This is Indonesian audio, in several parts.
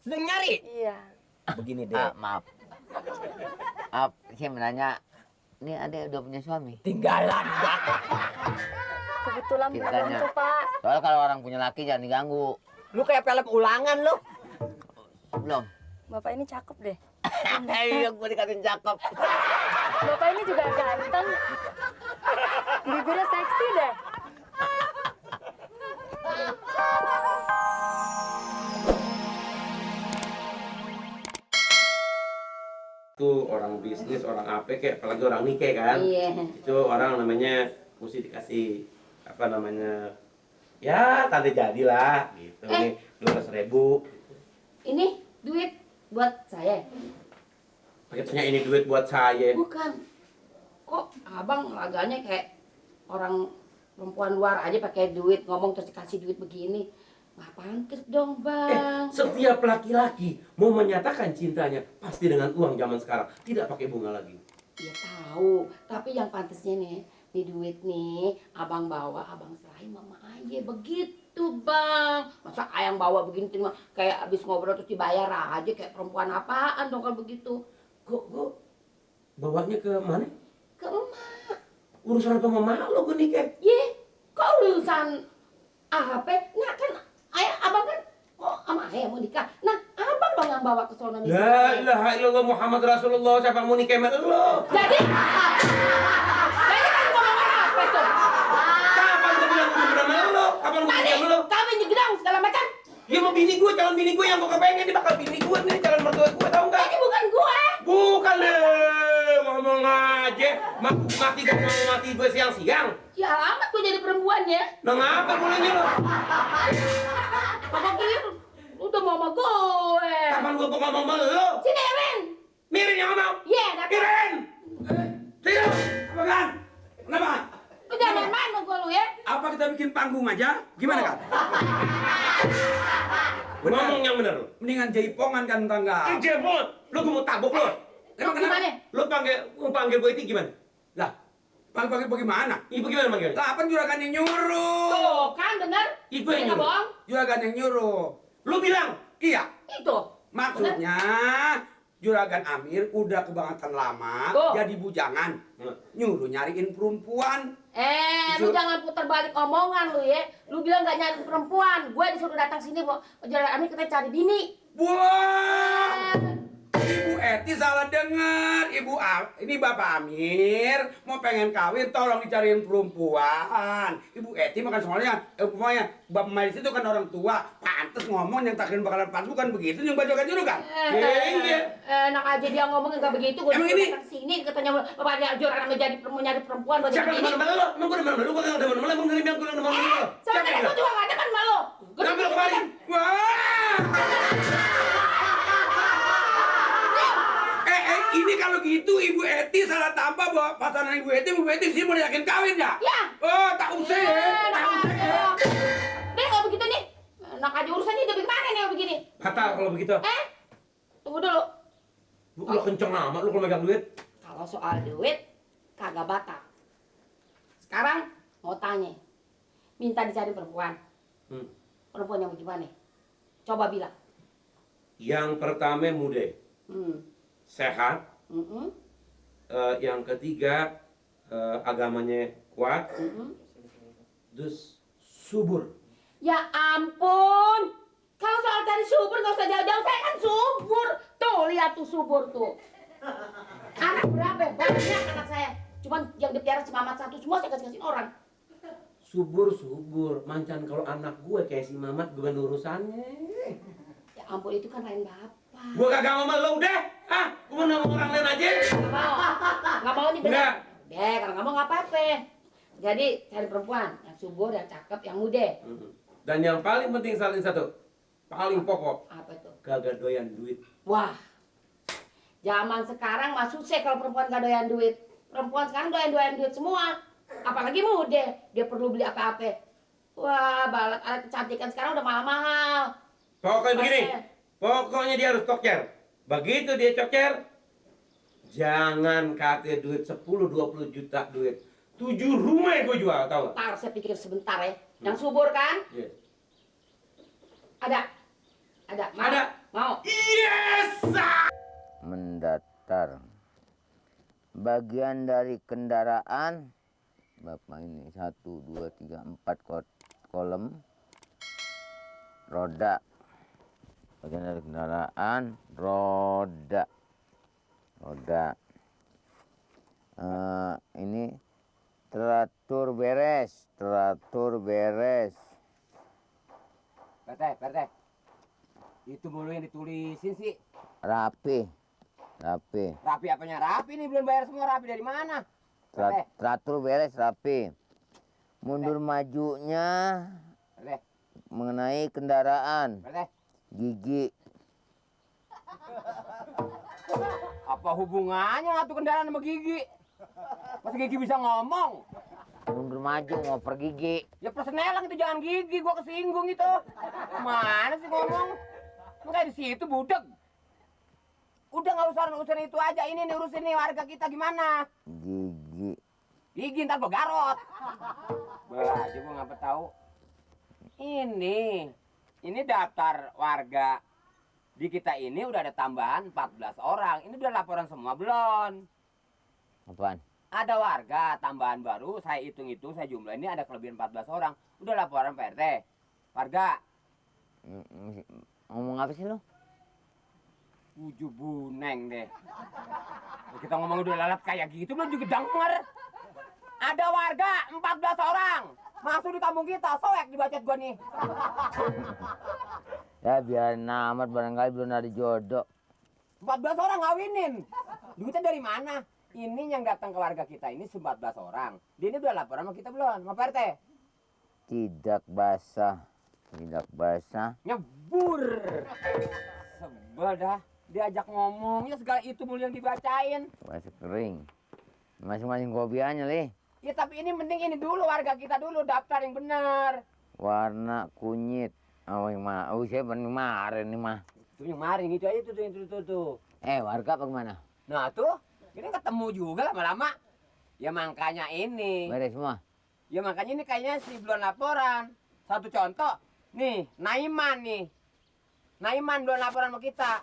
Sedang nyari? Iya. Begini deh. Maaf. Maaf, saya menanya, ini Adek udah punya suami? Tinggalan. Kebetulan belum Ceritanya. tuh, Pak. Soalnya kalau orang punya laki jangan diganggu. Lu kayak film ulangan lu. Belum. Bapak ini cakep deh. Iya, gue dikatain cakep. Bapak ini juga ganteng. Bibirnya seksi deh. Itu orang bisnis, orang apa kayak apalagi orang nikah kan. Iya. Itu orang namanya mesti dikasih apa namanya, ya tanda jadilah gitu. Nih 12.000. Ini duit buat saya. Paketnya ini duit buat saya. Bukan. Kok abang laganya kayak orang perempuan luar aja pakai duit, ngomong terus dikasih duit begini. Nggak pantes dong, Bang. Setiap laki-laki mau menyatakan cintanya pasti dengan uang zaman sekarang, tidak pakai bunga lagi. Iya tahu, tapi yang pantesnya nih duit nih, abang bawa, abang serahin mama aja. Begitu, Bang. Masa ayang bawa begini terima kayak abis ngobrol terus dibayar aja kayak perempuan apaan dong kalau begitu. Kok bawanya ke mana? Ke emak. Urusan apa sama lo gue nikah? Ye, kok urusan apa? Nah kan abang kan kok sama ayah mau nikah. Nah, abang dong yang bawa ke sono nikah. La ilaha illallah Muhammad Rasulullah, siapa yang mau nikah sama lo? Jadi kan ngomong apa itu? Kapan gue bilang gue udah sama lo? Kapan gue Tadi nikah sama lo? kami nyegedang segala macam. Ya mau bini gue, calon bini gue yang gue kepengen, dia bakal bini gue nih, calon mertua gue, tau nggak? Ini bukan gue. Bukan deh, ngomong aja, mati gak mau mati gue siang-siang. Ya amat gue jadi perempuan ya. Nah ngapa mulainya lo? Papa kira udah mau sama gue. Kapan gue ngomong sama lo? Sini Ren. Mirin yang ngomong? Iya, datang. Mirin! Sini lo, apa kan? Kenapa? Lu jangan main-main sama gue lu ya. Apa kita bikin panggung aja? Gimana kan? Ngomong yang bener lo. Mendingan jaipongan kan tangga. Jebot, lo gue mau tabok lo. Lu gimana? Lo panggil gue itu gimana? Lah, pagi-pagi bagaimana? Ibu gimana manggilnya? Lah, apa juragan yang nyuruh? Tuh kan dengar? Ibu yang Nggak nyuruh. bohong. Juragan yang nyuruh. Lo bilang? Iya, Itu. maksudnya juragan Amir udah kebangetan lama, Tuh. jadi bujangan. Nyuruh nyariin perempuan. Lu jangan putar balik omongan lu ya. Lu bilang gak nyari perempuan. Gue disuruh datang sini, Bu. Jalan Amir kita cari bini. Wah, Ibu Eti salah dengar. Ini Bapak Amir mau pengen kawin, tolong dicariin perempuan. Ibu Eti makan soalnya, pokoknya Bapak Maris itu kan orang tua, pantes ngomong yang takdirin bakalan pas, bukan begitu yang baju kan kan? Iya. Enak aja dia ngomong gak begitu. Gue Emang disuruh ini? datang sini katanya Bapak dia jualan sama jadi mau nyari perempuan buat Siapa jadi yang bini. demen lo? Emang gue demen lo? Gue gak demen lo? Emang gue bilang gue demen lo? Soalnya gue juga gak demen sama lo. Gue Ngambil kemarin. Wah! Ini kalau gitu Ibu Eti salah tambah bahwa pasangan Ibu Eti sih mau yakin kawin ya? Ya. Oh, tak usah ya. Enak aja. Deh kalau begitu nih. Enak aja urusannya udah gimana nih kalau begini. Batal kalau begitu. Tunggu dulu. Lu kenceng amat lu kalau megang duit. Kalau soal duit kagak batal. Sekarang mau tanya. Minta dicari perempuan. Perempuan yang gimana? Coba bilang. Yang pertama muda, sehat. Yang ketiga agamanya kuat. Terus subur. Ya ampun. Kalau soal cari subur gak usah jauh-jauh. Saya kan subur. Tuh lihat tuh subur tuh. Anak berapa? Banyak anak saya. Cuman yang dipiara si Mamat satu semua saya kasih orang. Subur. Mancan kalau anak gue kayak si Mamat gue urusannya. Ya ampun itu kan lain bapak. Gue kagak mau sama lo udah. Gue mau sama orang lain aja. Gak mau nih bener. Enggak. Deh kalau gak mau gak apa-apa. Jadi cari perempuan yang subur, yang cakep, yang muda. Dan yang paling penting saling satu, paling pokok, Apa itu? kagak doyan duit. Wah, zaman sekarang mah susah kalau perempuan gak doyan duit. Perempuan sekarang doyan duit semua. Apalagi muda, dia perlu beli apa-apa. Wah, balat alat kecantikan sekarang udah mahal-mahal. Pokoknya begini, Oke. pokoknya dia harus coker. Begitu dia coker, jangan kate duit 10-20 juta duit. 7 rumah gue jual, tau gak? Ntar saya pikir sebentar ya. Yang subur kan? Iya. Ada. Ada. Ada. Mau. Yes! Mendatar. Bagian dari kendaraan. Bapak ini 1, 2, 3, 4 kolom. Roda. Bagian dari kendaraan. Roda. Ini teratur beres. Perte. Itu mulu yang ditulisin sih. Rapi. Rapi apanya? Rapi nih, belum bayar semua. Rapi dari mana? Teratur beres, rapi. Mundur majunya Perte. mengenai kendaraan. Gigi. Apa hubungannya tuh kendaraan sama gigi? Masa gigi bisa ngomong? Mundur maju ngoper gigi. Ya persenelang itu, jangan gigi, gua kesinggung itu. Mana sih ngomong? Lu kayak di situ budek. Udah nggak usah urusan itu aja, ini nih urusin nih warga kita gimana? Gigi ntar gua garot. Bah aja gua ngapa tahu. Ini daftar warga di kita ini udah ada tambahan 14 orang. Ini udah laporan semua belum? Apaan? Ada warga tambahan baru, saya hitung-hitung, saya jumlah ini ada kelebihan 14 orang. Udah laporan Pak RT. Warga. Ngomong apa sih lo? 7 buneng deh. Kita ngomong udah lalat kayak gitu, belum juga denger. Ada warga 14 orang. Masuk di kampung kita, soek dibacet gua nih. Ya biarin amat, barangkali belum ada jodoh. 14 orang ngawinin. Duitnya dari mana? Ini yang datang ke warga kita ini 14 orang. Dia ini udah laporan sama kita belum? Sama Pak RT? Tidak basah. Nyebur. Sebel dah. Diajak ngomongnya segala itu mulu yang dibacain. Basah kering. Masing-masing kopiannya, Li. Ya tapi ini penting ini dulu, warga kita dulu daftar yang benar. Warna kunyit. Saya kemarin nih mah. Itu yang kemarin itu aja tuh. Warga apa gimana? Nah tuh, ini ketemu juga lama-lama. Ya makanya ini. Beres semua. Ya makanya ini kayaknya si belum laporan. Satu contoh, nih Naiman nih. Naiman belum laporan sama kita.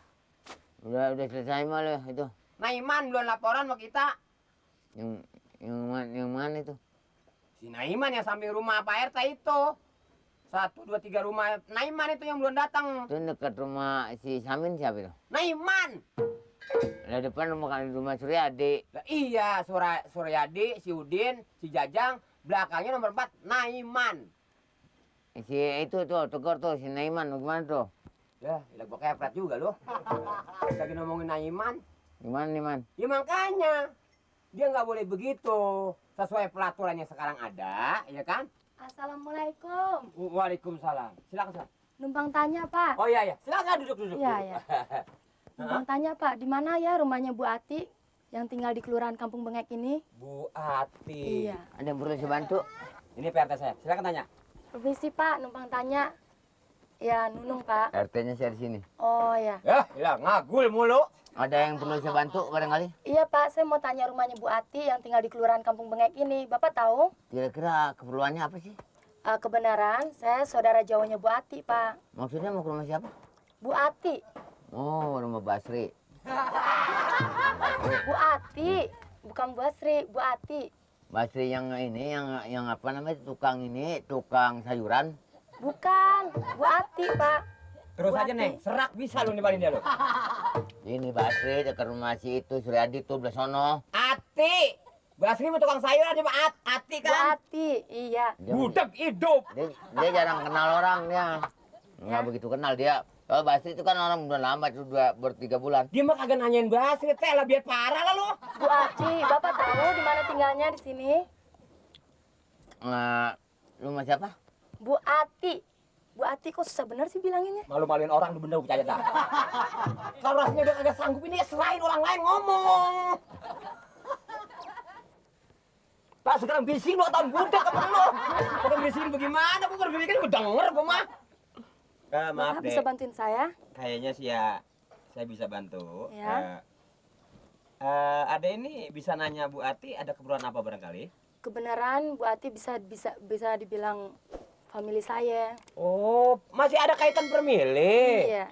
Udah selesai mah lo itu. Naiman belum laporan sama kita. Yang mana itu? Si Naiman yang samping rumah Pak RT itu. 1, 2, 3 rumah Naiman itu yang belum datang. Itu dekat rumah si Samin siapa itu? Naiman. Lah depan rumah Suryadi. Lah iya, Suryadi, si Udin, si Jajang, belakangnya nomor 4 Naiman. Si itu tuh tegur tuh si Naiman gimana tuh? Ya, gua kepret juga loh. Lagi ngomongin Naiman. Gimana nih, Man? Ya makanya dia nggak boleh begitu. Sesuai peraturannya sekarang ada, ya kan? Assalamualaikum. Waalaikumsalam. Silakan, Sal. Numpang tanya, Pak. Oh iya, silakan duduk. Iya. Numpang tanya, Pak, di mana ya rumahnya Bu Ati yang tinggal di Kelurahan Kampung Bengek ini? Bu Ati. Iya. Ada yang perlu saya bantu? Ini PRT saya. Silakan tanya. Permisi, Pak, numpang tanya. Ya, Nunung, Pak. RT-nya saya di sini. Oh, ya. Ya, ngagul mulu. Ada yang perlu saya bantu barangkali? Iya, Pak, saya mau tanya rumahnya Bu Ati yang tinggal di Kelurahan Kampung Bengek ini. Bapak tahu? Kira-kira keperluannya apa sih? Kebenaran, saya saudara jauhnya Bu Ati, Pak. Maksudnya mau ke rumah siapa? Bu Ati. Oh, rumah Basri. Bu Ati. Bukan Bu Asri, Bu Ati. Basri yang ini, yang apa namanya, tukang sayuran. Bukan, Bu Ati, Pak. Terus Bu aja, Ati. Neng. Serak bisa lu nibalin dia lu. Ini Basri dekat rumah si itu Suryadi tuh belah sono. Ati. Basri mau tukang sayur aja, Pak. Ati Bu kan. Ati, iya. Budak hidup. Dia jarang kenal orang dia. Nggak begitu kenal dia. Kalau Basri itu kan orang udah lama, itu 3 bulan. Dia mah kagak nanyain Basri, teh lah biar parah lah lu. Bu Ati, Bapak tahu di mana tinggalnya di sini? Rumah siapa? Bu Ati. Bu Ati kok susah bener sih bilanginnya? Malu-maluin orang lu bener percaya dah. Kalau rasanya udah kagak sanggup ini, selain orang lain ngomong. Pak sekarang bising 2 tahun budak apa lu? Bukan bising bagaimana? Gua berpikir gua denger gua mah. Maaf Bapak bisa bantuin saya? Kayaknya sih ya saya bisa bantu. Ya. Ada ini bisa nanya Bu Ati ada keperluan apa barangkali? Kebenaran Bu Ati bisa dibilang family saya. Oh, masih ada kaitan permili. Iya.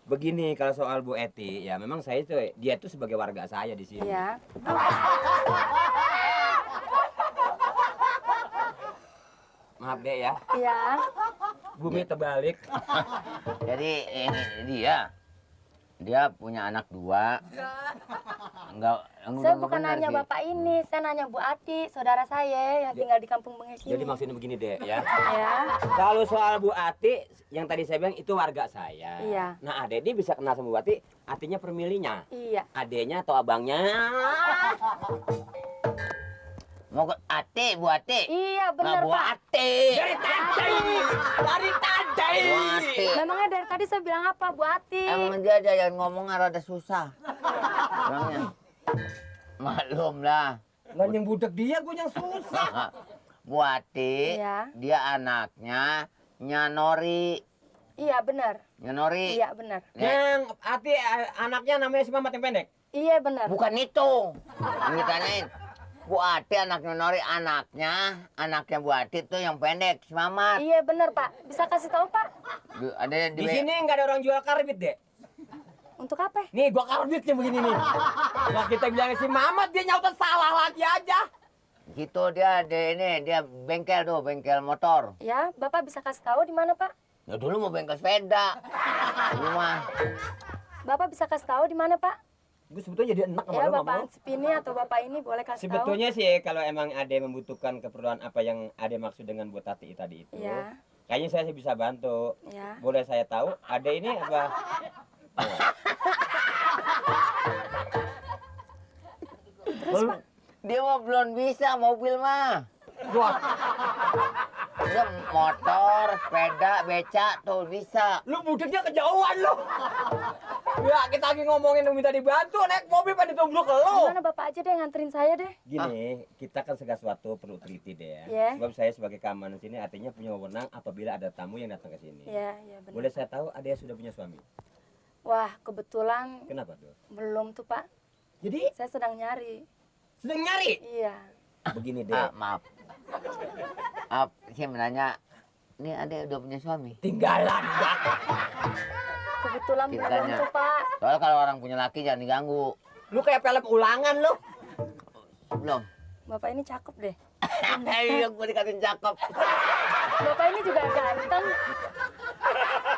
Begini kalau soal Bu Eti, ya memang saya itu dia tuh sebagai warga saya di sini. Iya. Maaf deh ya, Iya. bumi terbalik. Jadi ini dia punya anak 2. Enggak, Saya bukan nanya Bapak ini, saya nanya Bu Ati, saudara saya yang tinggal di Kampung Bengek ini. Jadi maksudnya begini deh ya. Ya. Kalau soal Bu Ati, yang tadi saya bilang itu warga saya. Iya. Nah, adek ini bisa kenal sama Bu Ati, artinya pemilihnya. Iya. Adeknya atau abangnya? mau ke Ate, Bu Ate. Iya benar Bu Pak. Ate. Dari tadi. Bu Ate. Memangnya dari tadi saya bilang apa Bu Ati? Emang dia yang ngomong rada susah. Bilangnya. Maklum lah. Lah yang budak dia, gue yang susah. Bu Ate, Iya. dia anaknya Nyanori. Iya benar. Nyanori. Iya benar. Yang Ati anaknya namanya si Mamat yang pendek. Iya benar. Bukan itu. Yang ditanyain. Bu Ati anaknya Nori, anaknya Bu Ati tuh yang pendek, si Mamat. Iya benar Pak. Bisa kasih tahu Pak? Ada Di sini nggak ada orang jual karbit deh. Untuk apa? Nih, gua karbitnya begini nih. Nah, kita bilang si Mamat, dia nyautan salah lagi aja. Gitu dia bengkel tuh, bengkel motor. Ya, Bapak bisa kasih tahu di mana Pak? Ya dulu mau bengkel sepeda. Rumah. Bapak bisa kasih tahu di mana Pak? Gue sebetulnya jadi enak sama Ya lu Bapak ngomong. Ansipini atau Bapak ini boleh kasih tahu. Sebetulnya sih kalau emang Ade membutuhkan keperluan apa yang Ade maksud dengan Bu Tati tadi itu. Ya. Kayaknya saya bisa bantu. Ya. Boleh saya tahu Ade ini apa? Terus Pak? Dia mah belum bisa mobil mah. Wah, Dia motor, sepeda, beca tuh bisa. lu budaknya kejauhan lu. Ya, kita lagi ngomongin minta dibantu naik mobil pada ditumbruk ke lu. Gimana Bapak aja deh nganterin saya deh. Gini, kita kan segala sesuatu perlu teliti deh ya. Ya. Sebab saya sebagai keamanan sini artinya punya wewenang apabila ada tamu yang datang ke sini. Iya, iya benar. Boleh saya tahu Ade sudah punya suami? Wah, kebetulan Kenapa tuh? belum tuh Pak. Jadi Saya sedang nyari. sedang nyari. Iya. Begini deh. Maaf. Saya menanya, ini ada udah punya suami? Tinggalan. Kebetulan belum Ceritanya. tuh Pak. Soalnya kalau orang punya laki jangan diganggu. Lu kayak film ulangan lu. Belum. Bapak ini cakep deh. Iya, gue dikatain cakep. Bapak ini juga ganteng.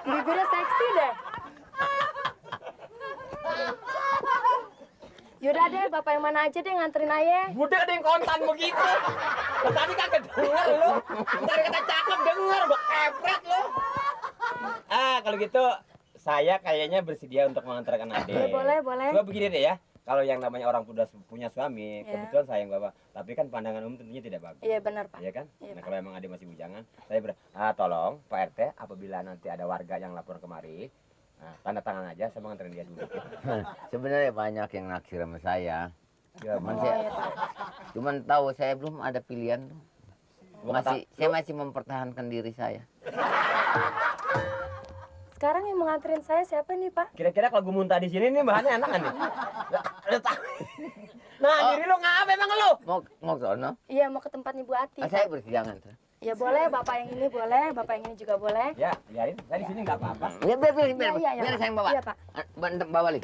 Bibirnya seksi deh. Yaudah deh, Bapak yang mana aja deh nganterin ayah. Budak ada yang kontan begitu. Lu tadi kagak denger lu. Ntar kata cakep denger, gua kepret lu. Kalau gitu saya kayaknya bersedia untuk mengantarkan Ade. Ya, boleh, boleh. Coba begini deh ya. Kalau yang namanya orang udah punya suami, Ya. kebetulan sayang Bapak. Tapi kan pandangan umum tentunya tidak bagus. Iya benar Pak. Iya kan? Iya, Nah, Pak. kalau emang Ade masih bujangan, saya tolong Pak RT apabila nanti ada warga yang lapor kemari, nah, tanda tangan aja saya mengantarin dia dulu. Sebenarnya banyak yang naksir sama saya. Ya, Cuman Oh, saya, iya, Pak. cuman tahu saya belum ada pilihan. Gua kata- Saya masih mempertahankan diri saya. Sekarang yang menganterin saya siapa nih Pak? Kira-kira kalau gue muntah di sini nih bahannya enak kan nih? Lu tahu. Nah, Oh. diri lu ngapa emang lu? Mau ke sono? Iya mau ke tempatnya Bu Ati. Saya bersidangan. Ya boleh, Bapak yang ini boleh, Bapak yang ini juga boleh. Ya, biarin. Saya di sini nggak apa-apa. Biar Iya, iya, biar saya yang bawa. Iya Pak. Bawa li.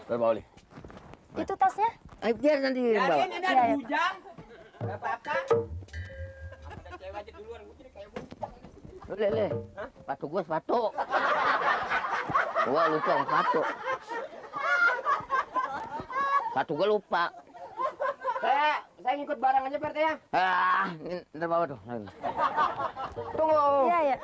Bawa li. Itu tasnya? Biar nanti bawa. Biarin, ini Iya, ada iya, bujang. Nggak apa-apa. Ada cewek aja duluan, gue jadi kayak bujang. Le. Sepatu gua sepatu. Gua lupa sepatu. Sepatu gua lupa. Saya ngikut barang aja, Pak RT ya. Ini ntar bawa tuh. Tunggu. Iya, ya.